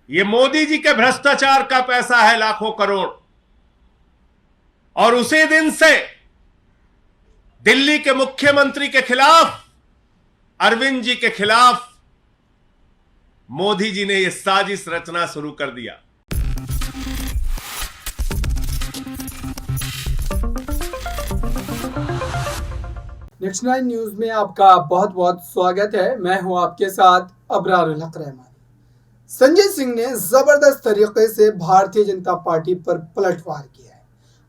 ये मोदी जी के भ्रष्टाचार का पैसा है, लाखों करोड़। और उसी दिन से दिल्ली के मुख्यमंत्री के खिलाफ, अरविंद जी के खिलाफ मोदी जी ने यह साजिश रचना शुरू कर दिया। नेक्स्ट 9 न्यूज में आपका बहुत बहुत स्वागत है। मैं हूं आपके साथ अबरारुल हक रहमान। संजय सिंह ने जबरदस्त तरीके से भारतीय जनता पार्टी पर पलटवार किया है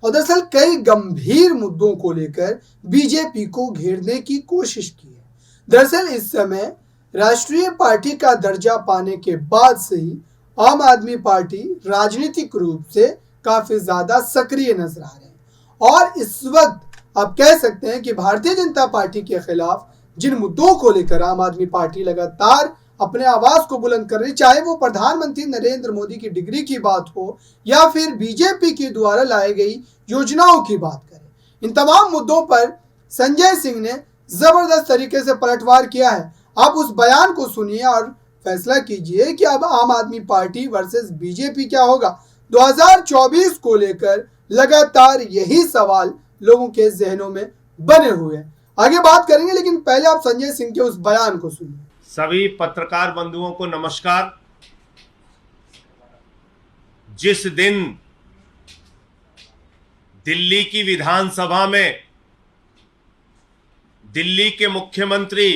और दरअसल कई गंभीर मुद्दों को लेकर बीजेपी को घेरने की कोशिश की है। दरअसल इस समय राष्ट्रीय पार्टी का दर्जा पाने के बाद से ही आम आदमी पार्टी राजनीतिक रूप से काफी ज्यादा सक्रिय नजर आ रहे हैं और इस वक्त आप कह सकते हैं कि भारतीय जनता पार्टी के खिलाफ जिन मुद्दों को लेकर आम आदमी पार्टी लगातार अपने आवाज को बुलंद कर रही, चाहे वो प्रधानमंत्री नरेंद्र मोदी की डिग्री की बात हो या फिर बीजेपी के द्वारा लाई गई योजनाओं की बात करें, इन तमाम मुद्दों पर संजय सिंह ने जबरदस्त तरीके से पलटवार किया है। आप उस बयान को सुनिए और फैसला कीजिए कि अब आम आदमी पार्टी वर्सेस बीजेपी क्या होगा। 2024 को लेकर लगातार यही सवाल लोगों के जहनों में बने हुए हैं। आगे बात करेंगे, लेकिन पहले आप संजय सिंह के उस बयान को सुनिए। सभी पत्रकार बंधुओं को नमस्कार। जिस दिन दिल्ली की विधानसभा में दिल्ली के मुख्यमंत्री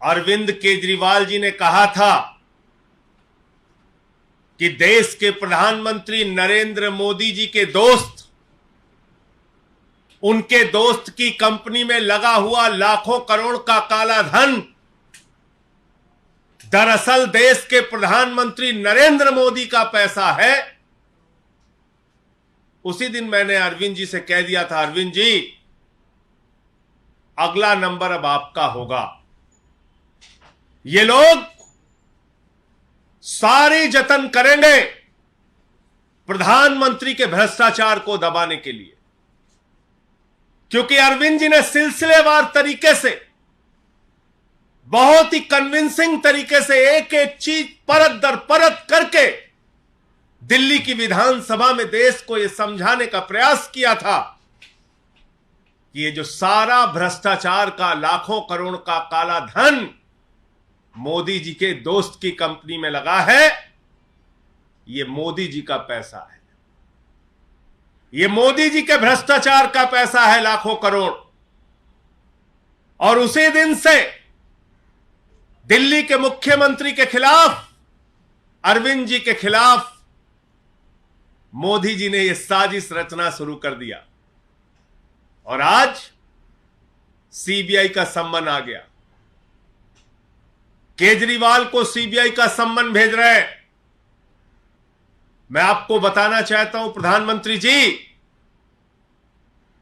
अरविंद केजरीवाल जी ने कहा था कि देश के प्रधानमंत्री नरेंद्र मोदी जी के दोस्त, उनके दोस्त की कंपनी में लगा हुआ लाखों करोड़ का काला धन दरअसल देश के प्रधानमंत्री नरेंद्र मोदी का पैसा है, उसी दिन मैंने अरविंद जी से कह दिया था, अरविंद जी अगला नंबर अब आपका होगा। ये लोग सारे जतन करेंगे प्रधानमंत्री के भ्रष्टाचार को दबाने के लिए, क्योंकि अरविंद जी ने सिलसिलेवार तरीके से, बहुत ही कन्विंसिंग तरीके से एक एक चीज परत दर परत करके दिल्ली की विधानसभा में देश को यह समझाने का प्रयास किया था कि ये जो सारा भ्रष्टाचार का लाखों करोड़ का काला धन मोदी जी के दोस्त की कंपनी में लगा है, ये मोदी जी का पैसा है, ये मोदी जी के भ्रष्टाचार का पैसा है, लाखों करोड़। और उसी दिन से दिल्ली के मुख्यमंत्री के खिलाफ, अरविंद जी के खिलाफ मोदी जी ने यह साजिश रचना शुरू कर दिया और आज सीबीआई का सम्मन आ गया। केजरीवाल को सीबीआई का सम्मन भेज रहे हैं। मैं आपको बताना चाहता हूं प्रधानमंत्री जी,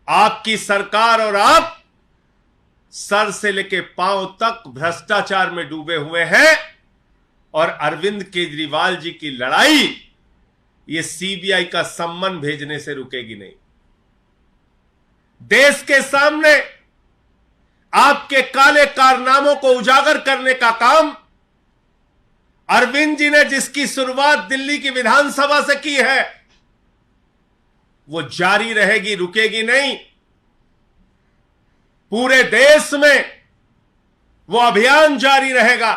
आपकी सरकार और आप सर से लेकर पांव तक भ्रष्टाचार में डूबे हुए हैं और अरविंद केजरीवाल जी की लड़ाई ये सीबीआई का सम्मन भेजने से रुकेगी नहीं। देश के सामने आपके काले कारनामों को उजागर करने का काम अरविंद जी ने, जिसकी शुरुआत दिल्ली की विधानसभा से की है, वो जारी रहेगी, रुकेगी नहीं। पूरे देश में वो अभियान जारी रहेगा।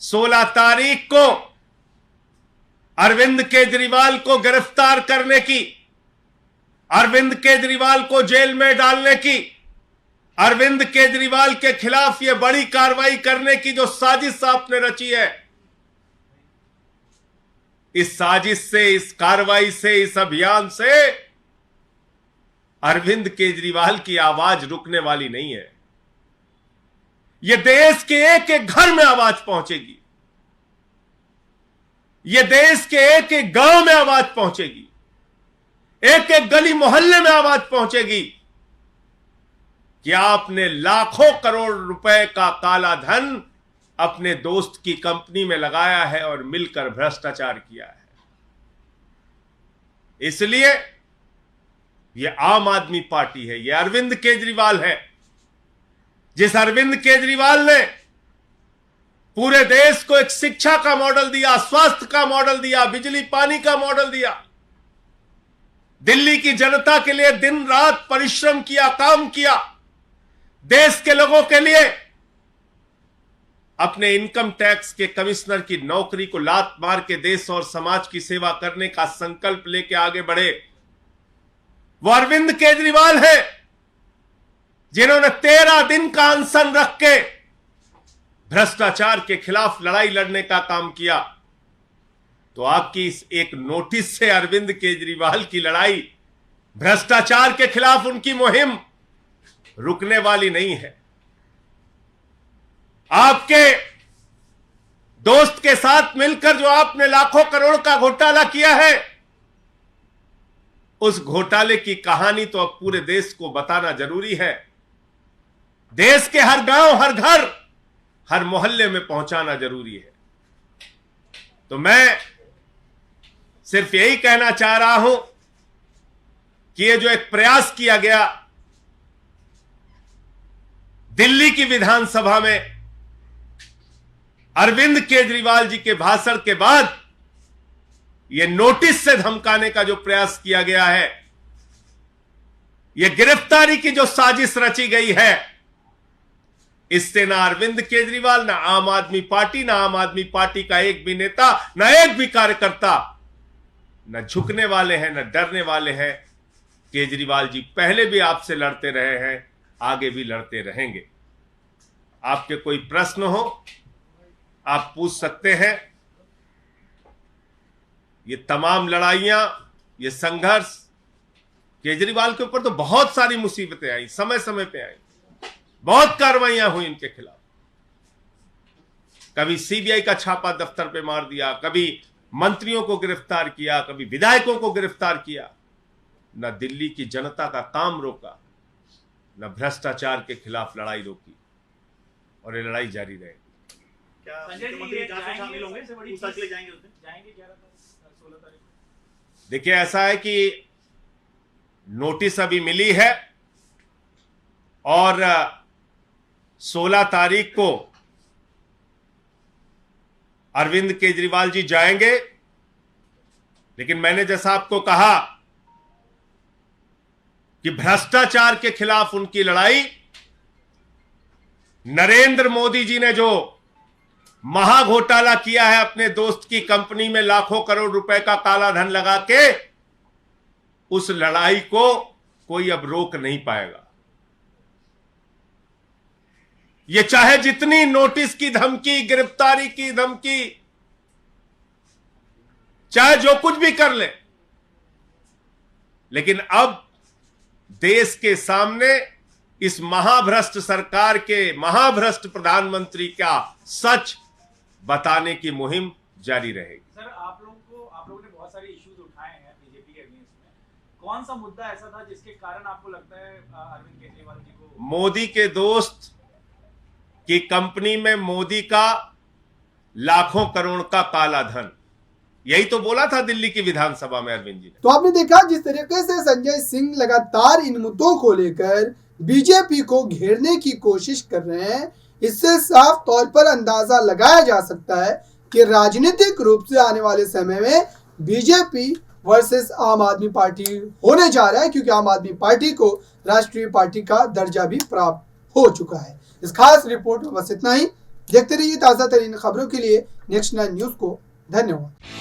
16 तारीख को अरविंद केजरीवाल को गिरफ्तार करने की, अरविंद केजरीवाल को जेल में डालने की, अरविंद केजरीवाल के खिलाफ यह बड़ी कार्रवाई करने की जो साजिश आपने रची है, इस साजिश से, इस कार्रवाई से, इस अभियान से अरविंद केजरीवाल की आवाज रुकने वाली नहीं है। यह देश के एक एक घर में आवाज पहुंचेगी, यह देश के एक एक गांव में आवाज पहुंचेगी, एक एक गली मोहल्ले में आवाज पहुंचेगी कि आपने लाखों करोड़ रुपए का काला धन अपने दोस्त की कंपनी में लगाया है और मिलकर भ्रष्टाचार किया है। इसलिए यह आम आदमी पार्टी है, यह अरविंद केजरीवाल है। जिस अरविंद केजरीवाल ने पूरे देश को एक शिक्षा का मॉडल दिया, स्वास्थ्य का मॉडल दिया, बिजली पानी का मॉडल दिया। दिल्ली की जनता के लिए दिन रात परिश्रम किया, काम किया। देश के लोगों के लिए अपने इनकम टैक्स के कमिश्नर की नौकरी को लात मार के देश और समाज की सेवा करने का संकल्प लेके आगे बढ़े वो अरविंद केजरीवाल है, जिन्होंने 13 दिन का अनशन रख के भ्रष्टाचार के खिलाफ लड़ाई लड़ने का काम किया। तो आपकी इस एक नोटिस से अरविंद केजरीवाल की लड़ाई, भ्रष्टाचार के खिलाफ उनकी मुहिम रुकने वाली नहीं है। आपके दोस्त के साथ मिलकर जो आपने लाखों करोड़ का घोटाला किया है, उस घोटाले की कहानी तो अब पूरे देश को बताना जरूरी है। देश के हर गांव, हर घर, हर मोहल्ले में पहुंचाना जरूरी है। तो मैं सिर्फ यही कहना चाह रहा हूं कि ये जो एक प्रयास किया गया दिल्ली की विधानसभा में अरविंद केजरीवाल जी के भाषण के बाद यह नोटिस से धमकाने का जो प्रयास किया गया है, यह गिरफ्तारी की जो साजिश रची गई है, इससे ना अरविंद केजरीवाल, ना आम आदमी पार्टी का एक भी नेता, ना एक भी कार्यकर्ता न झुकने वाले हैं, न डरने वाले हैं। केजरीवाल जी पहले भी आपसे लड़ते रहे हैं, आगे भी लड़ते रहेंगे। आपके कोई प्रश्न हो आप पूछ सकते हैं। ये तमाम लड़ाइयां, ये संघर्ष, केजरीवाल के ऊपर तो बहुत सारी मुसीबतें आई, समय समय पे आई, बहुत कार्रवाइयां हुई इनके खिलाफ। कभी सीबीआई का छापा दफ्तर पे मार दिया, कभी मंत्रियों को गिरफ्तार किया, कभी विधायकों को गिरफ्तार किया। न दिल्ली की जनता का काम रोका, न भ्रष्टाचार के खिलाफ लड़ाई रोकी, और ये लड़ाई जारी रहेगी। क्या मुख्यमंत्री जांच में शामिल होंगे? पूछताछ के लिए जाएंगे? 16 तारीख। देखिए, ऐसा है कि नोटिस अभी मिली है और 16 तारीख को अरविंद केजरीवाल जी जाएंगे। लेकिन मैंने जैसा आपको कहा कि भ्रष्टाचार के खिलाफ उनकी लड़ाई, नरेंद्र मोदी जी ने जो महा घोटाला किया है अपने दोस्त की कंपनी में लाखों करोड़ रुपए का काला धन लगा के, उस लड़ाई को कोई अब रोक नहीं पाएगा। ये चाहे जितनी नोटिस की धमकी, गिरफ्तारी की धमकी, चाहे जो कुछ भी कर ले, लेकिन अब देश के सामने इस महाभ्रष्ट सरकार के महाभ्रष्ट प्रधानमंत्री का सच बताने की मुहिम जारी रहेगी। सर, आप लोगों ने बहुत सारे इश्यूज उठाए हैं बीजेपी के अगेंस्ट में। कौन सा मुद्दा ऐसा था जिसके कारण आपको लगता है अरविंद केजरीवाल जी को? मोदी के दोस्त की कंपनी में मोदी का लाखों करोड़ का काला धन, यही तो बोला था दिल्ली की विधानसभा में अरविंद जी ने। तो आपने देखा जिस तरीके से संजय सिंह लगातार इन मुद्दों को लेकर बीजेपी को घेरने की कोशिश कर रहे हैं, इससे साफ तौर पर अंदाजा लगाया जा सकता है कि राजनीतिक रूप से आने वाले समय में बीजेपी वर्सेस आम आदमी पार्टी होने जा रहा है, क्योंकि आम आदमी पार्टी को राष्ट्रीय पार्टी का दर्जा भी प्राप्त हो चुका है। इस खास रिपोर्ट में बस इतना ही। देखते रहिए ताज़ा तरीन खबरों के लिए नेक्स्ट 9 न्यूज को। धन्यवाद।